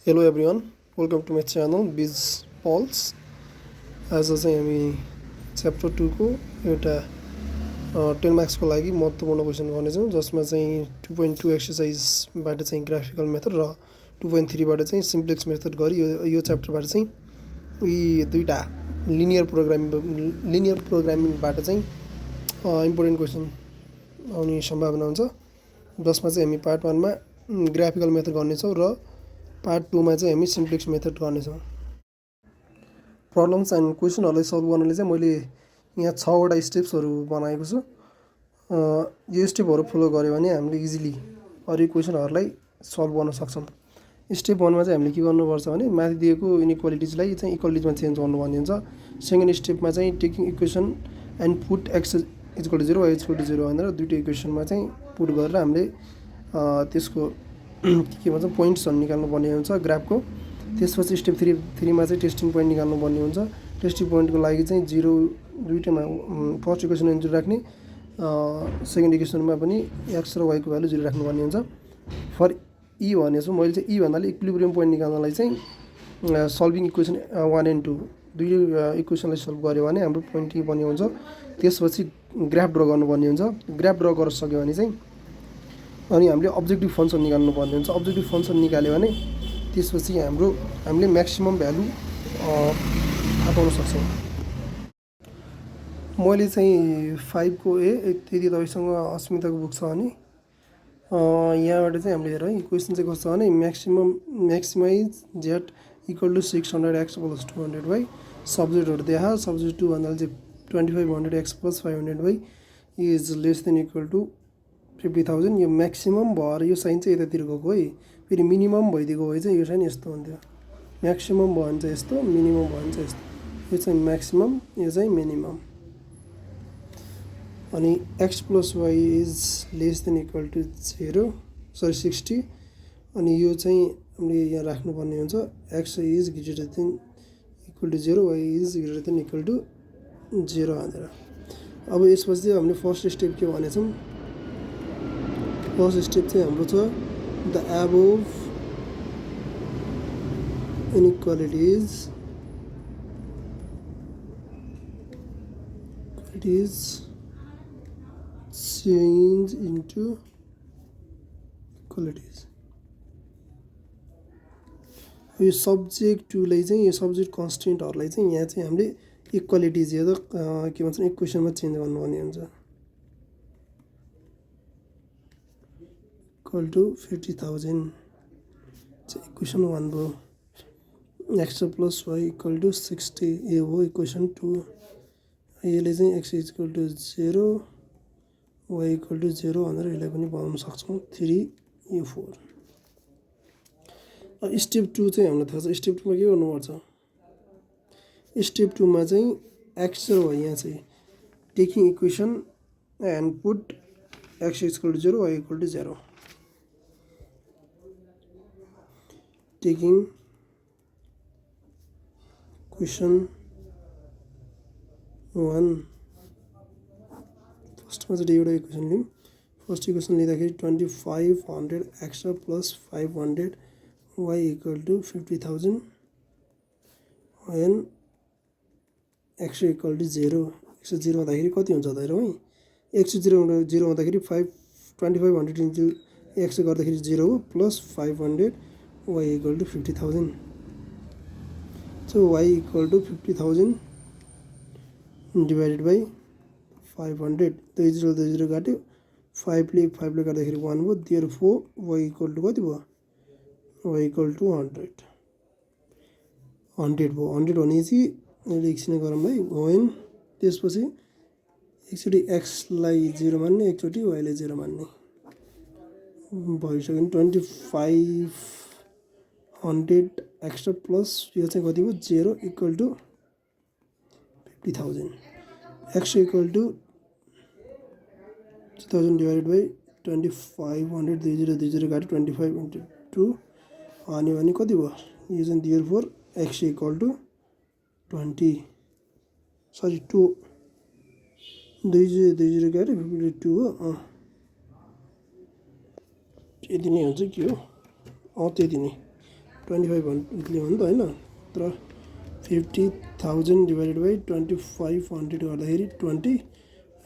Hello everyone, welcome to my channel Biz Pulse. आज चाहिँ हामी च्याप्टर 2 को एउटा 10 मार्क्स को लागि महत्त्वपूर्ण क्वेशन गर्नेछौँ जसमा चाहिँ 2.2 एक्सरसाइजबाट चाहिँ ग्राफिकल मेथड र 2.3 बाट चाहिँ सिम्प्लेक्स मेथड गरी यो च्याप्टरबाट चाहिँ यी दुईटा लिनियर प्रोग्रामिङबाट चाहिँ इम्पोर्टेन्ट क्वेशन आउने सम्भावना हुन्छ जसमा चाहिँ हामी पार्ट 1 मा ग्राफिकल मेथड गर्नेछौँ र पार्ट 2 मा चाहिँ हामी सिम्प्लेक्स मेथड गर्नेछौँ। प्रब्लम्स एन्ड क्वेशनहरुलाई सल्भ गर्नले चाहिँ मैले यहाँ 6 वटा स्टेप्सहरु बनाएको छु। यो स्टेपहरु फलो गर्यो भने हामीले इजिली अरु क्वेशनहरुलाई सल्भ गर्न सक्छौं। स्टेप 1 मा चाहिँ हामीले के गर्नुपर्छ भने माथि दिएको इनइक्वालिटिजलाई चाहिँ इक्वालिटिजमा चेन्ज गर्नुपर्ने हुन्छ। सेकेन्ड स्टेपमा चाहिँ taking equation and putt x = 0 y = 0 भनेर दुईटै इक्वेसनमा चाहिँ पुट गरेर हामीले त्यसको के भन्छ पोइन्ट्सहरु निकाल्नु पर्ने हुन्छ ग्राफको। त्यसपछि स्टेप 3 मा चाहिँ टेस्टिङ पोइन्ट निकाल्नु पर्ने हुन्छ। टेस्टिङ पोइन्टको लागि चाहिँ 0 दुईटैमा फर्स्ट इक्वेसनमा 0 राख्ने, सेकेन्ड इक्वेसनमा पनि x र y को भ्यालु 0 राख्नु पर्ने हुन्छ। फर e भनेछु मैले चाहिँ e भन्नाले इक्विलिब्रियम पोइन्ट निकाल्नलाई चाहिँ सल्भिङ इक्वेसन 1 एन्ड 2 दुईटै इक्वेसनलाई सल्भ गर्यो भने हाम्रो पोइन्ट e बन्ने हुन्छ। त्यसपछि ग्राफ ड्रा गर्नुपर्ने हुन्छ। ग्राफ ड्रा गर्न सक्यो भने चाहिँ अनि हामीले अब्जेक्टिभ फंक्सन निकाल्नु पर्ने हुन्छ। अब्जेक्टिभ फंक्सन निकाल्यो भने त्यसपछि हामीले म्याक्सिमम भ्यालु थाहा पाउन सक्छौं। मैले चाहिँ 5 को ए यदि तपाईसँग अस्मिताको बुक छ भने यहाँबाट चाहिँ हामीले हेरौँ इक्वेसन चाहिँ कस्तो छ भने म्याक्सिमाइज z = 600x + 200y सब्जेक्टहरु देखा सब्जेक्ट 2 भन्नाले चाहिँ 2500x + 500y is less than equal to 50,000। यो म्याक्सिमम भएर यो साइन चाहिँ यतातिर गएको है। फेरि मिनिमम भइदिएको भए चाहिँ यो साइन यस्तो हुन्थ्यो। म्याक्सिमम भयो भने चाहिँ यस्तो, मिनिमम भयो भने चाहिँ यस्तो। यो चाहिँ म्याक्सिमम, यो चाहिँ मिनिमम। अनि x + y is less than equal to 60। अनि यो चाहिँ हामीले यहाँ राख्नु पर्ने हुन्छ x is greater than equal to 0, y is greater than equal to 0 भनेर। अब यसपछि चाहिँ हामीले फर्स्ट स्टेप के भनेछौँ, फर्स्ट स्टेप चाहिँ हाम्रो छ द अबोभ इनइक्वालिटिज चेन्ज इन्टु इक्वालिटिज। यो सब्जेक्ट 2 लाई चाहिँ यो सब्जेक्ट कन्स्टेन्टहरुलाई चाहिँ यहाँ चाहिँ हामीले इक्वालिटिज या त के भन्छ इक्वेसनमा चेन्ज गर्नुपर्ने हुन्छ। इक्वल टु 50,000 चाहिँ इक्वेसन 1 भयो। x + y = 60 यो हो इक्वेसन 2। यसले चाहिँ x = 0 y = 0 भनेर यसलाई पनि बनाउन सक्छौं 3 यो 4। स्टेप 2 चाहिँ हामीलाई थाहा छ। स्टेप 2 मा के गर्नुपर्छ, स्टेप 2 मा चाहिँ x र y यहाँ चाहिँ taking equation and putt x = 0 y = 0 taking equation 1 फर्स्टमा चाहिँ एउटा इक्वेसन लियौँ। फर्स्ट इक्वेसन लिँदाखेरि 2500x + 500y = 50,000 when x = 0। x 0 हुँदाखेरि कति हुन्छ त हेरौँ है। x 0 हुँदाखेरि 2500 इन्टु x गर्दाखेरि 0 हो plus 500 y = 50,000। So y = 50,000 divided by 500। 2 0 2 0 काट्यो, 5 ले काट्दाखेरि 1 भयो। therefore y = कति भयो, y = 100 भयो। 100 भनेपछि अहिले एकछिन गरौँ है। when त्यसपछि एकचोटी x लाई 0 मान्ने, एकचोटी y लाई 0 मान्ने भइसक्यो। 2500x प्लस यो चाहिँ कति भयो 0 = 50,000। x = 2000 divided by 2500 2 0 2 0 काट्यो 25 into 2 अनि भने कति भयो यो चाहिँ therefore x = 20 सरी 2 2 0 2 0 काट्यो 52 हो। त्यति नै हुन्छ के हो त्यति नै 2500 हो नि त होइन। तर 50,000 डिभाइडेड बाई 2500 गर्दाखेरि 20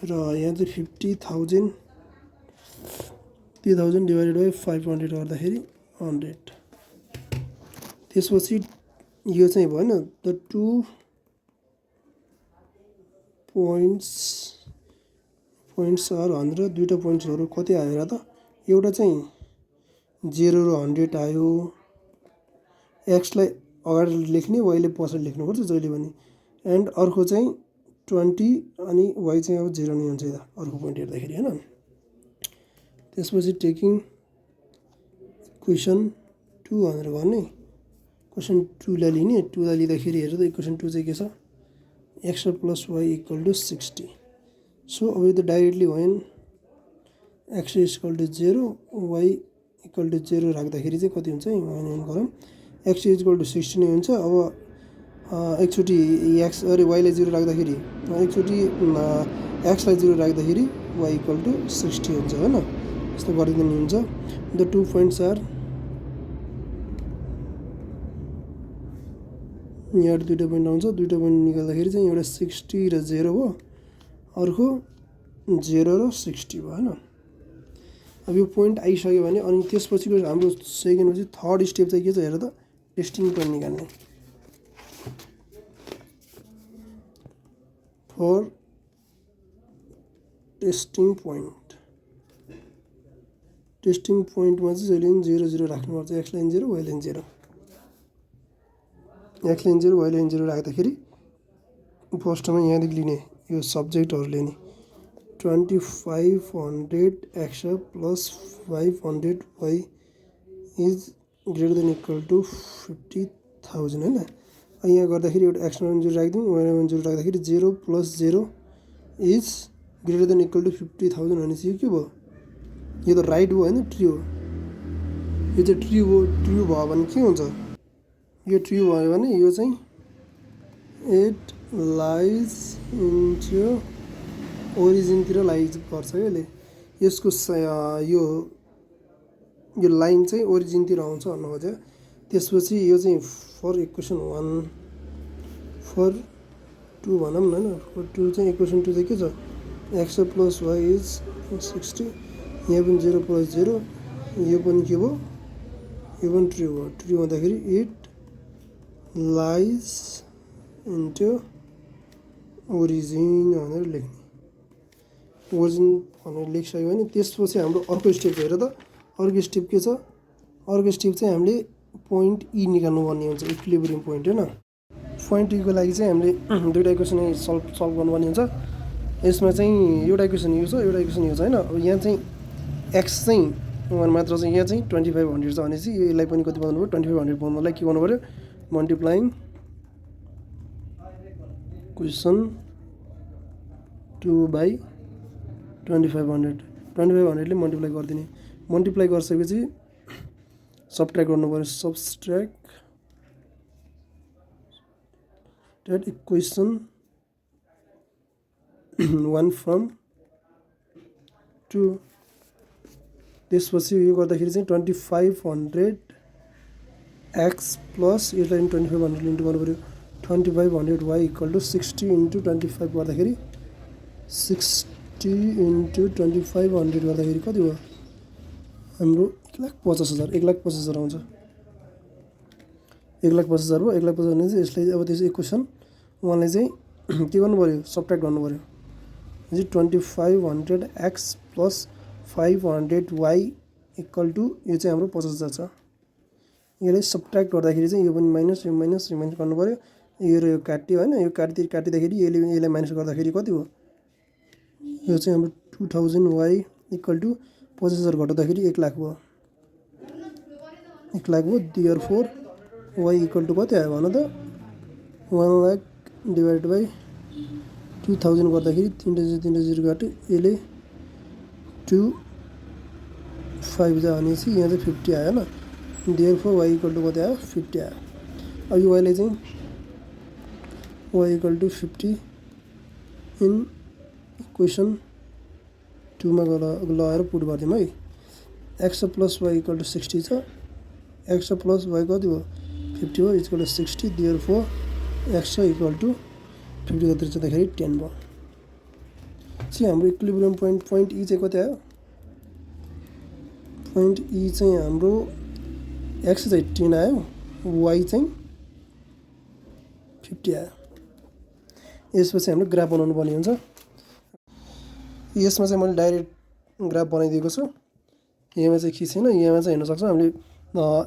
र यहाँ चाहिँ 50,000 डिभाइडेड बाई 500 गर्दाखेरि 100। त्यसपछि यो चाहिँ भएन द टु पोइन्ट्स आर 100। दुईवटा पोइन्ट्सहरू कति आयो र त? एउटा चाहिँ 0 र 100 आयो। एक्सलाई अगाडि लेख्ने, वाइले पछाडि लेख्नुपर्छ जहिले पनि। एन्ड अर्को चाहिँ 20 अनि वाइ चाहिँ अब 0 नै हुन्छ यता अर्को पोइन्ट हेर्दाखेरि होइन। त्यसपछि टेकिङ इक्वेसन 2 भनेर गर्ने। क्वेसन 2 लाई लिने। 2 लाई लिँदाखेरि हेर त इक्वेसन 2 चाहिँ के छ? X plus y equal to 60। So अब यो त directly when x equal to 0 y equal to 0 राख्दाखेरि चाहिँ कति हुन्छ? गरौँ। एक्स इक्वल टु 60 नै हुन्छ। अब एकचोटि एक्स अरे वाइलाई 0 राख्दाखेरि, एकचोटि एक्सलाई 0 राख्दाखेरि वाइ इक्वल टु 60 हुन्छ होइन। यस्तो गरिदिनु हुन्छ। द टु पोइन्ट्स आर, यहाँ दुईवटा पोइन्ट आउँछ। दुईवटा पोइन्ट निकाल्दाखेरि चाहिँ एउटा 60 र 0 हो, अर्को 0 र 60 भयो होइन। अब यो पोइन्ट आइसक्यो भने अनि त्यसपछिको हाम्रो सेकेन्ड पछि थर्ड स्टेप चाहिँ के छ हेर त? टेस्टिङ पोइन्ट निकाल्ने। फर टेस्टिङ पोइन्ट, टेस्टिङ पोइन्टमा चाहिँ जहिले पनि 0 0 राख्नुपर्छ। X line 0 y line 0, x line 0 y line 0 राख्दाखेरि फर्स्टमा यहाँदेखि लिने यो सब्जेक्टहरूले नि 2500 x plus 500 y is greater than equal to 50,000 होइन। यहाँ गर्दाखेरि एउटा एक्स 0 राखिदिउँ, वाइ 0 राख्दाखेरि 0 plus 0 is greater than equal to 50,000 भनेपछि यो के भयो? यो त राइट हो होइन, ट्रु हो। यो चाहिँ ट्रु हो। ट्रु भयो भने के हुन्छ? यो ट्रु भयो भने यो चाहिँ इट लाइज इन्टु ओरिजिनतिर लाइज गर्छ क्या यसले। यसको यो लाइन चाहिँ ओरिजिनतिर आउँछ भन्नु खोज्यो। त्यसपछि यो चाहिँ फर इक्वेसन 1 फर 2 भनौँ न होइन। फर 2 चाहिँ इक्वेसन 2 चाहिँ के छ? X plus y is 60। यहाँ पनि 0 प्लस 0, यो पनि के भयो? यो पनि ट्रु हो। ट्रु हुँदाखेरि इट लाइज इन्टु ओरिजिन भनेर लेख्ने। ओरिजिन भनेर लेखिसक्यो भने त्यसपछि हाम्रो अर्को स्टेप हेर त। अर्को स्टेप के छ? अर्को स्टेप चाहिँ हामीले पोइन्ट ई निकाल्नु पर्ने हुन्छ, इक्विलिब्रियम पोइन्ट होइन। पोइन्ट ईको लागि चाहिँ हामीले दुईवटा इक्वेसन सल्भ गर्नुपर्ने हुन्छ। यसमा चाहिँ एउटा इक्वेसन यो छ, एउटा इक्वेसन यो छ होइन। अब यहाँ चाहिँ एक्स चाहिँ मात्र चाहिँ यहाँ चाहिँ 2500 छ भनेपछि यसलाई पनि कति बनाउनु पऱ्यो? 2500 बनाउनलाई के गर्नु पऱ्यो? Multiplying question 2 by 2500। 2500ले मल्टिप्लाई गरिदिने। मल्टिप्लाई गरिसकेपछि सबट्र्याक्ट गर्नु पऱ्यो। Subtract that equation 1 from 2। त्यसपछि यो गर्दाखेरि चाहिँ 2500 एक्स प्लस यसलाई 2500 इन्टु गर्नु पऱ्यो। 2500 वाइ इक्वल टु 60 इन्टु 25 गर्दाखेरि 60 इन्टु 2500 गर्दाखेरि कति भयो? हाम्रो 1,50,000 1,50,000 आउँछ। 1,50,000 भयो। 1,50,000 भने चाहिँ यसलाई अब त्यसै इक्वेसन 1 लाई चाहिँ के गर्नु पऱ्यो? सबट्र्याक्ट गर्नु पऱ्यो। 2500 x plus 500 y equal to यो चाहिँ हाम्रो 50,000 छ। यसलाई सबट्र्याक्ट गर्दाखेरि चाहिँ यो पनि माइनस, यो माइनस, यो माइनस गर्नु पऱ्यो। यो र यो काट्यो होइन। यो काटिँदाखेरि यसलाई माइनस गर्दाखेरि कति हो? यो चाहिँ हाम्रो 2000 वाइ इक्वल टु 50,000 घटाउँदाखेरि 1,00,000 भयो। 1,00,000 भयो। देयरफोर वाइ इक्वल टु कति आयो भन त? 1,00,000 डिभाइड बाई 2000 गर्दाखेरि 3 0 काट्यो। यसले 25 जा भनेपछि यहाँ चाहिँ 50 आयो होइन। देयरफोर वाइ इक्वल टु कति आयो? 50 आयो। अब यो वाइले चाहिँ y equal to 50 in equation 2 मा लगाएर पुट गरिदिउँ है। X plus y equal to 60 छ। एक्स प्लस वाई कति भयो 50 हो equal to 60 therefore x equal to 50 कति जाँदाखेरि 10 भयो चाहिँ हाम्रो इक्विलिब्रियम पोइन्ट ई चाहिँ कति आयो पोइन्ट ई चाहिँ हाम्रो एक्स चाहिँ 10 आयो वाई चाहिँ 50 आयो यसपछि हामीले ग्राफ बनाउनु पर्ने हुन्छ यसमा चाहिँ मैले डाइरेक्ट ग्राफ बनाइदिएको छु यहाँ चाहिँ के छैन यहाँ चाहिँ हेर्न सक्छौँ हामीले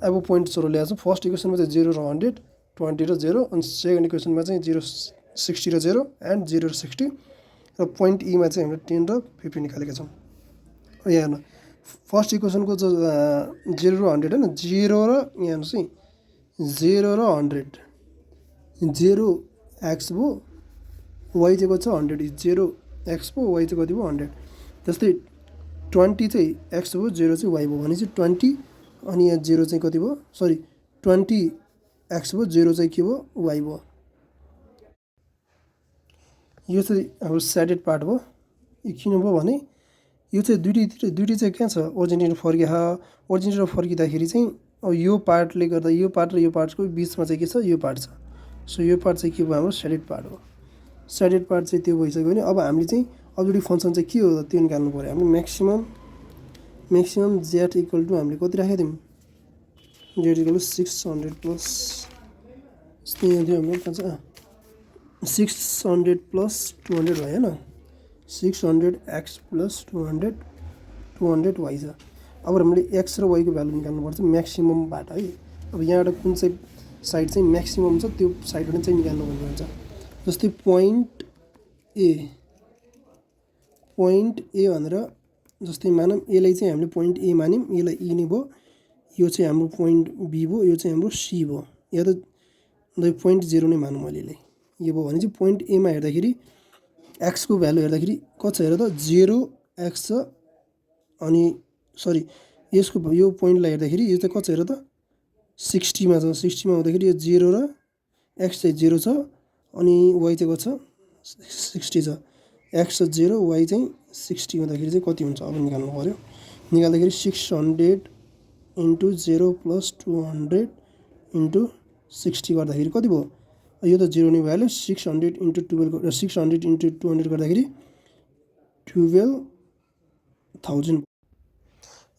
एबो पोइन्ट्सहरू ल्याएको छौँ फर्स्ट इक्वेसनमा चाहिँ 0 र 100 20 र 0 अनि सेकेन्ड इक्वेसनमा चाहिँ 0 60 र 0 एन्ड 0 र 60 र पोइन्ट ईमा चाहिँ हामीले 10 र 50 निकालेका छौँ यहाँ हेर्नु फर्स्ट इक्वेसनको 0 र 100 होइन 0 र यहाँ हेर्नुहोस् है 0 र 100 0 एक्स भयो वाई चाहिँ कति छ 100 0 एक्स भयो वाई चाहिँ कति भयो 100 जस्तै 20 चाहिँ एक्स भयो 0 चाहिँ वाई भयो भने चाहिँ 20 अनि यहाँ 0 चाहिँ कति भयो सरी 20 एक्स भयो 0 चाहिँ के भयो वाई भयो यो चाहिँ हाम्रो स्याडेड पार्ट भयो यो किन भयो भने यो चाहिँ दुईटी चाहिँ कहाँ छ ओरिजिनेटर फर्किँदाखेरि चाहिँ अब यो पार्टले गर्दा यो पार्ट र यो पार्टको बिचमा चाहिँ के छ यो पार्ट छ सो यो पार्ट चाहिँ के भयो हाम्रो स्याडेड पार्ट हो स्याडेड पार्ट चाहिँ त्यो भइसक्यो भने अब हामीले चाहिँ अब्जेक्टिभ फङ्सन चाहिँ के हो त्यो निकाल्नु पर्यो हामीले म्याक्सिमम जेड इक्वल टु हामीले कति राखेको थियौँ जेड इक्वल टु 600 प्लस यहाँ थियो हाम्रो कहाँ छ 600 प्लस 200 भयो होइन 600 एक्स प्लस 200 वाई छ अब हामीले एक्स र वाईको भ्यालु निकाल्नुपर्छ म्याक्सिममबाट है अब यहाँबाट कुन चाहिँ साइड चाहिँ म्याक्सिमम छ त्यो साइडबाट चाहिँ निकाल्नुपर्ने हुन्छ जस्तै पोइन्ट ए भनेर जस्तै मानौँ एलाई चाहिँ हामीले पोइन्ट ए मान्यौँ यसलाई ई नै भयो यो चाहिँ हाम्रो पोइन्ट बी भयो यो चाहिँ हाम्रो सी भयो या त पोइन्ट 0 नै मानौँ मैले यसलाई यो भयो भने चाहिँ पोइन्ट एमा हेर्दाखेरि एक्सको भ्यालु हेर्दाखेरि कति छ हेर त 0 एक्स छ अनि सरी यसको यो पोइन्टलाई हेर्दाखेरि यो चाहिँ कति छ हेर त 60 मा छ 60 मा हुँदाखेरि यो 0 र एक्स चाहिँ 0 छ अनि वाई चाहिँ कति छ 60 छ एक्स छ 0 वाई चाहिँ 60 हुँदाखेरि चाहिँ कति हुन्छ अब निकाल्नु पर्यो निकाल्दाखेरि 600 इन्टु 0 प्लस 200 इन्टु 60 गर्दाखेरि कति भयो यो त 0 नै भइहाल्यो 600 इन्टु 12 600 इन्टु 200 गर्दाखेरि 12,000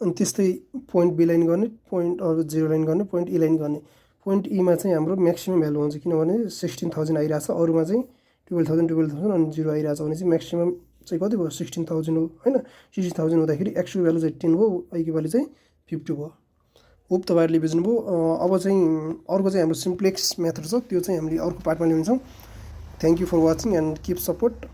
अनि त्यस्तै पोइन्ट बी लाइन गर्ने पोइन्ट अरू 0 लाइन गर्ने पोइन्ट ई लाइन गर्ने पोइन्ट ईमा चाहिँ हाम्रो म्याक्सिमम भ्यालु हुन्छ किनभने 16,000 आइरहेछ अरूमा चाहिँ 12,000 अनि 0 आइरहेछ भने चाहिँ म्याक्सिमम चाहिँ कति भयो 16,000 हो होइन 16,000 हुँदाखेरि एक्सको भ्यालु चाहिँ 10 भयो वाईको भ्यालु चाहिँ 50 भयो होप तपाईँहरूले बुझ्नुभयो अब चाहिँ अर्को चाहिँ हाम्रो सिम्प्लेक्स मेथड छ त्यो चाहिँ हामीले अर्को पार्टमा ल्याउँछौँ thank you for watching and keep support